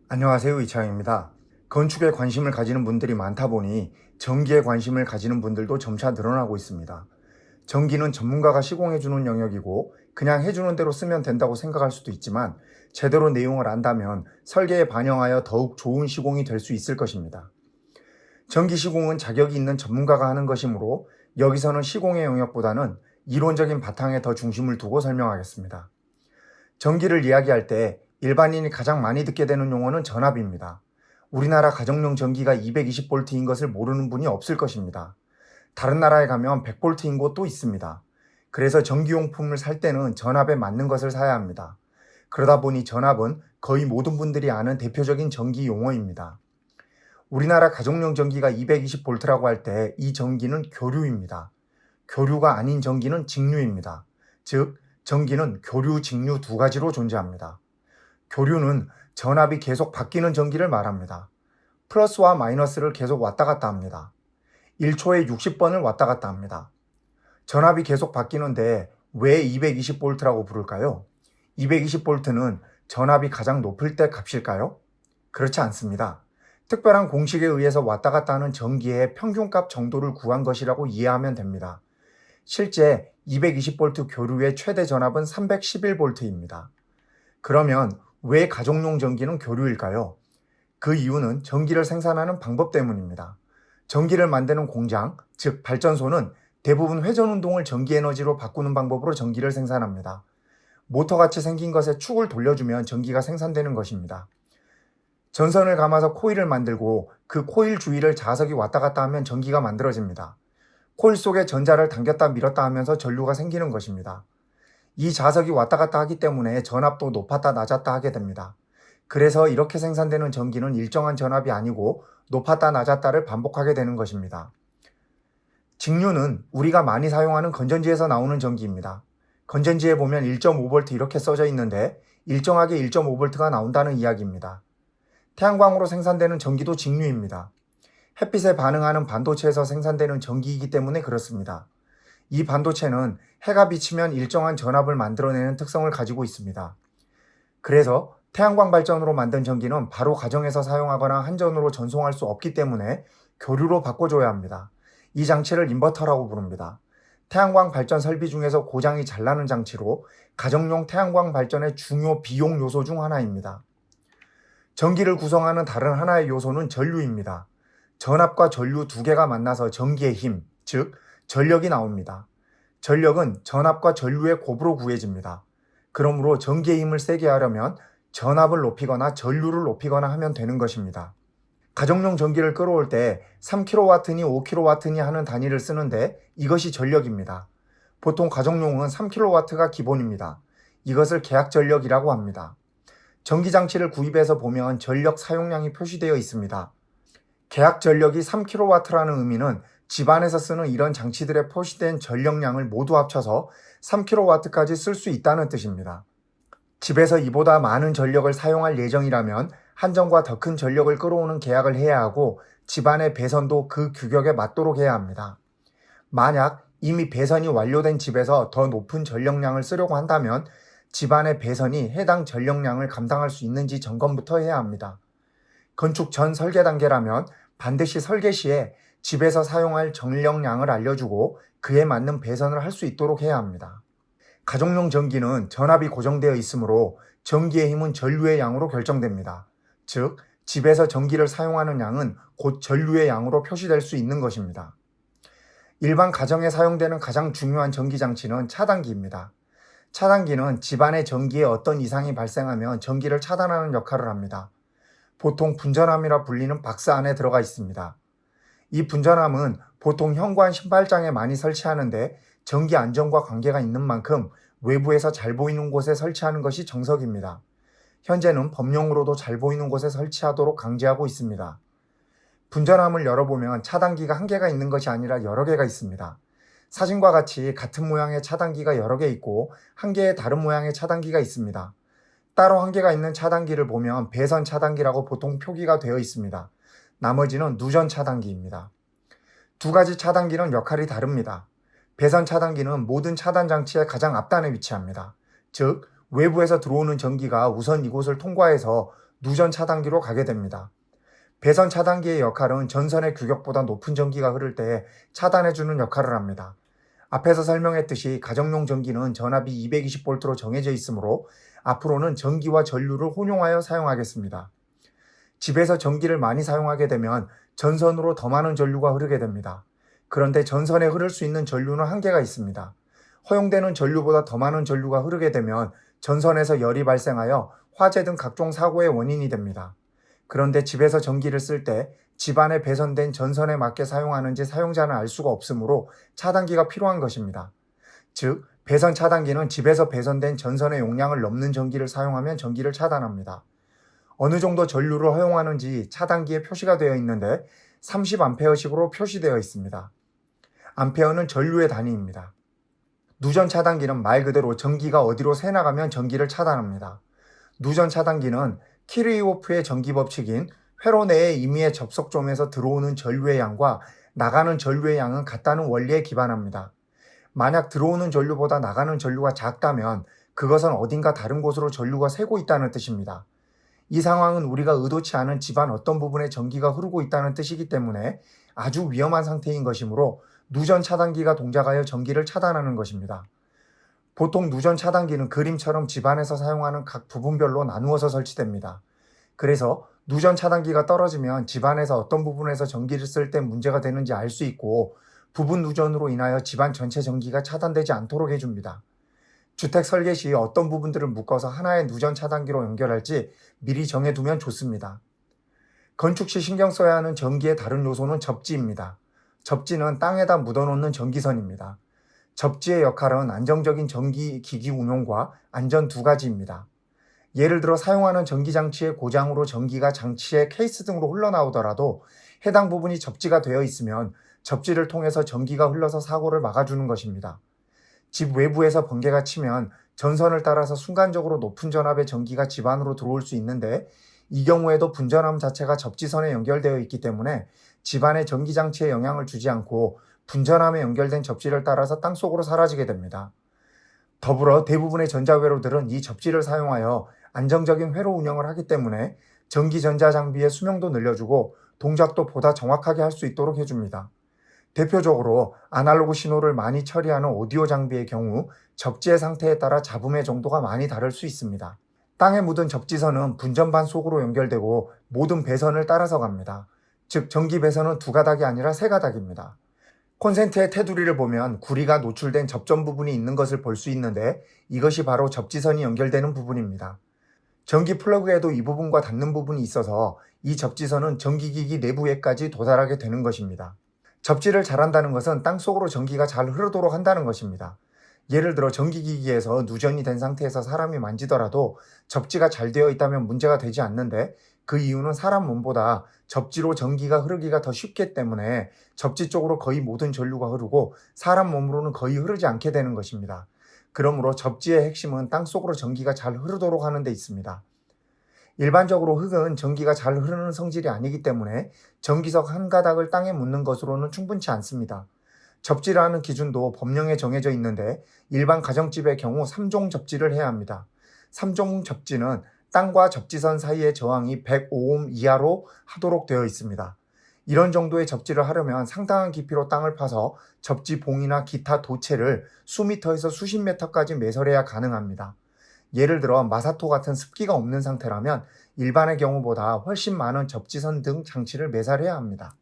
안녕하세요, 이창입니다. 건축에 관심을 가지는 분들이 많다 보니 전기에 관심을 가지는 분들도 점차 늘어나고 있습니다. 전기는 전문가가 시공해주는 영역이고 그냥 해주는 대로 쓰면 된다고 생각할 수도 있지만 제대로 내용을 안다면 설계에 반영하여 더욱 좋은 시공이 될 수 있을 것입니다. 전기 시공은 자격이 있는 전문가가 하는 것이므로 여기서는 시공의 영역보다는 이론적인 바탕에 더 중심을 두고 설명하겠습니다. 전기를 이야기할 때 일반인이 가장 많이 듣게 되는 용어는 전압입니다. 우리나라 가정용 전기가 220V인 것을 모르는 분이 없을 것입니다. 다른 나라에 가면 100V인 곳도 있습니다. 그래서 전기용품을 살 때는 전압에 맞는 것을 사야 합니다. 그러다 보니 전압은 거의 모든 분들이 아는 대표적인 전기 용어입니다. 우리나라 가정용 전기가 220V라고 할 때 이 전기는 교류입니다. 교류가 아닌 전기는 직류입니다. 즉, 전기는 교류, 직류 두 가지로 존재합니다. 교류는 전압이 계속 바뀌는 전기를 말합니다. 플러스와 마이너스를 계속 왔다 갔다 합니다. 1초에 60번을 왔다 갔다 합니다. 전압이 계속 바뀌는데 왜 220V라고 부를까요? 220V는 전압이 가장 높을 때 값일까요? 그렇지 않습니다. 특별한 공식에 의해서 왔다 갔다 하는 전기의 평균값 정도를 구한 것이라고 이해하면 됩니다. 실제 220V 교류의 최대 전압은 311V입니다. 그러면 왜 가정용 전기는 교류일까요? 그 이유는 전기를 생산하는 방법 때문입니다. 전기를 만드는 공장, 즉 발전소는 대부분 회전운동을 전기에너지로 바꾸는 방법으로 전기를 생산합니다. 모터같이 생긴 것에 축을 돌려주면 전기가 생산되는 것입니다. 전선을 감아서 코일을 만들고 그 코일 주위를 자석이 왔다 갔다 하면 전기가 만들어집니다. 코일 속에 전자를 당겼다 밀었다 하면서 전류가 생기는 것입니다. 이 자석이 왔다 갔다 하기 때문에 전압도 높았다 낮았다 하게 됩니다. 그래서 이렇게 생산되는 전기는 일정한 전압이 아니고 높았다 낮았다를 반복하게 되는 것입니다. 직류는 우리가 많이 사용하는 건전지에서 나오는 전기입니다. 건전지에 보면 1.5V 이렇게 써져 있는데 일정하게 1.5V가 나온다는 이야기입니다. 태양광으로 생산되는 전기도 직류입니다. 햇빛에 반응하는 반도체에서 생산되는 전기이기 때문에 그렇습니다. 이 반도체는 해가 비치면 일정한 전압을 만들어내는 특성을 가지고 있습니다. 그래서 태양광 발전으로 만든 전기는 바로 가정에서 사용하거나 한전으로 전송할 수 없기 때문에 교류로 바꿔줘야 합니다. 이 장치를 인버터라고 부릅니다. 태양광 발전 설비 중에서 고장이 잘 나는 장치로 가정용 태양광 발전의 중요 비용 요소 중 하나입니다. 전기를 구성하는 다른 하나의 요소는 전류입니다. 전압과 전류 두 개가 만나서 전기의 힘, 즉 전력이 나옵니다. 전력은 전압과 전류의 곱으로 구해집니다. 그러므로 전기의 힘을 세게 하려면 전압을 높이거나 전류를 높이거나 하면 되는 것입니다. 가정용 전기를 끌어올 때 3kW니 5kW니 하는 단위를 쓰는데 이것이 전력입니다. 보통 가정용은 3kW가 기본입니다. 이것을 계약 전력이라고 합니다. 전기장치를 구입해서 보면 전력 사용량이 표시되어 있습니다. 계약 전력이 3kW라는 의미는 집안에서 쓰는 이런 장치들에 표시된 전력량을 모두 합쳐서 3kW까지 쓸 수 있다는 뜻입니다. 집에서 이보다 많은 전력을 사용할 예정이라면 한전과 더 큰 전력을 끌어오는 계약을 해야 하고 집안의 배선도 그 규격에 맞도록 해야 합니다. 만약 이미 배선이 완료된 집에서 더 높은 전력량을 쓰려고 한다면 집안의 배선이 해당 전력량을 감당할 수 있는지 점검부터 해야 합니다. 건축 전 설계 단계라면 반드시 설계 시에 집에서 사용할 전력량을 알려주고 그에 맞는 배선을 할 수 있도록 해야 합니다. 가정용 전기는 전압이 고정되어 있으므로 전기의 힘은 전류의 양으로 결정됩니다. 즉, 집에서 전기를 사용하는 양은 곧 전류의 양으로 표시될 수 있는 것입니다. 일반 가정에 사용되는 가장 중요한 전기장치는 차단기입니다. 차단기는 집안의 전기에 어떤 이상이 발생하면 전기를 차단하는 역할을 합니다. 보통 분전함이라 불리는 박스 안에 들어가 있습니다. 이 분전함은 보통 현관 신발장에 많이 설치하는데 전기 안전과 관계가 있는 만큼 외부에서 잘 보이는 곳에 설치하는 것이 정석입니다. 현재는 법령으로도 잘 보이는 곳에 설치하도록 강제하고 있습니다. 분전함을 열어보면 차단기가 한 개가 있는 것이 아니라 여러 개가 있습니다. 사진과 같이 같은 모양의 차단기가 여러 개 있고 한 개의 다른 모양의 차단기가 있습니다. 따로 한 개가 있는 차단기를 보면 배선 차단기라고 보통 표기가 되어 있습니다. 나머지는 누전 차단기입니다. 두 가지 차단기는 역할이 다릅니다. 배선 차단기는 모든 차단 장치의 가장 앞단에 위치합니다. 즉, 외부에서 들어오는 전기가 우선 이곳을 통과해서 누전 차단기로 가게 됩니다. 배선 차단기의 역할은 전선의 규격보다 높은 전기가 흐를 때 차단해주는 역할을 합니다. 앞에서 설명했듯이 가정용 전기는 전압이 220V로 정해져 있으므로 앞으로는 전기와 전류를 혼용하여 사용하겠습니다. 집에서 전기를 많이 사용하게 되면 전선으로 더 많은 전류가 흐르게 됩니다. 그런데 전선에 흐를 수 있는 전류는 한계가 있습니다. 허용되는 전류보다 더 많은 전류가 흐르게 되면 전선에서 열이 발생하여 화재 등 각종 사고의 원인이 됩니다. 그런데 집에서 전기를 쓸 때 집안에 배선된 전선에 맞게 사용하는지 사용자는 알 수가 없으므로 차단기가 필요한 것입니다. 즉, 배선 차단기는 집에서 배선된 전선의 용량을 넘는 전기를 사용하면 전기를 차단합니다. 어느 정도 전류를 허용하는지 차단기에 표시가 되어 있는데 30A식으로 표시되어 있습니다. 암페어는 전류의 단위입니다. 누전 차단기는 말 그대로 전기가 어디로 새나가면 전기를 차단합니다. 누전 차단기는 키르이호프의 전기 법칙인 회로 내의 임의의 접속점에서 들어오는 전류의 양과 나가는 전류의 양은 같다는 원리에 기반합니다. 만약 들어오는 전류보다 나가는 전류가 작다면 그것은 어딘가 다른 곳으로 전류가 새고 있다는 뜻입니다. 이 상황은 우리가 의도치 않은 집안 어떤 부분에 전기가 흐르고 있다는 뜻이기 때문에 아주 위험한 상태인 것이므로 누전 차단기가 동작하여 전기를 차단하는 것입니다. 보통 누전 차단기는 그림처럼 집안에서 사용하는 각 부분별로 나누어서 설치됩니다. 그래서 누전 차단기가 떨어지면 집안에서 어떤 부분에서 전기를 쓸 때 문제가 되는지 알 수 있고 부분 누전으로 인하여 집안 전체 전기가 차단되지 않도록 해줍니다. 주택 설계 시 어떤 부분들을 묶어서 하나의 누전 차단기로 연결할지 미리 정해두면 좋습니다. 건축 시 신경 써야 하는 전기의 다른 요소는 접지입니다. 접지는 땅에다 묻어놓는 전기선입니다. 접지의 역할은 안정적인 전기 기기 운용과 안전 두 가지입니다. 예를 들어 사용하는 전기장치의 고장으로 전기가 장치의 케이스 등으로 흘러나오더라도 해당 부분이 접지가 되어 있으면 접지를 통해서 전기가 흘러서 사고를 막아주는 것입니다. 집 외부에서 번개가 치면 전선을 따라서 순간적으로 높은 전압의 전기가 집 안으로 들어올 수 있는데 이 경우에도 분전압 자체가 접지선에 연결되어 있기 때문에 집안의 전기장치에 영향을 주지 않고 분전압에 연결된 접지를 따라서 땅속으로 사라지게 됩니다. 더불어 대부분의 전자회로들은 이 접지를 사용하여 안정적인 회로 운영을 하기 때문에 전기전자 장비의 수명도 늘려주고 동작도 보다 정확하게 할 수 있도록 해줍니다. 대표적으로 아날로그 신호를 많이 처리하는 오디오 장비의 경우 접지의 상태에 따라 잡음의 정도가 많이 다를 수 있습니다. 땅에 묻은 접지선은 분전반 속으로 연결되고 모든 배선을 따라서 갑니다. 즉 전기 배선은 두 가닥이 아니라 세 가닥입니다. 콘센트의 테두리를 보면 구리가 노출된 접점 부분이 있는 것을 볼 수 있는데 이것이 바로 접지선이 연결되는 부분입니다. 전기 플러그에도 이 부분과 닿는 부분이 있어서 이 접지선은 전기기기 내부에까지 도달하게 되는 것입니다. 접지를 잘한다는 것은 땅속으로 전기가 잘 흐르도록 한다는 것입니다. 예를 들어 전기기기에서 누전이 된 상태에서 사람이 만지더라도 접지가 잘 되어 있다면 문제가 되지 않는데 그 이유는 사람 몸보다 접지로 전기가 흐르기가 더 쉽기 때문에 접지 쪽으로 거의 모든 전류가 흐르고 사람 몸으로는 거의 흐르지 않게 되는 것입니다. 그러므로 접지의 핵심은 땅속으로 전기가 잘 흐르도록 하는 데 있습니다. 일반적으로 흙은 전기가 잘 흐르는 성질이 아니기 때문에 전기석 한 가닥을 땅에 묻는 것으로는 충분치 않습니다. 접지라는 기준도 법령에 정해져 있는데 일반 가정집의 경우 3종 접지를 해야 합니다. 3종 접지는 땅과 접지선 사이의 저항이 105옴 이하로 하도록 되어 있습니다. 이런 정도의 접지를 하려면 상당한 깊이로 땅을 파서 접지 봉이나 기타 도체를 수미터에서 수십 미터까지 매설해야 가능합니다. 예를 들어 마사토 같은 습기가 없는 상태라면 일반의 경우보다 훨씬 많은 접지선 등 장치를 매설해야 합니다.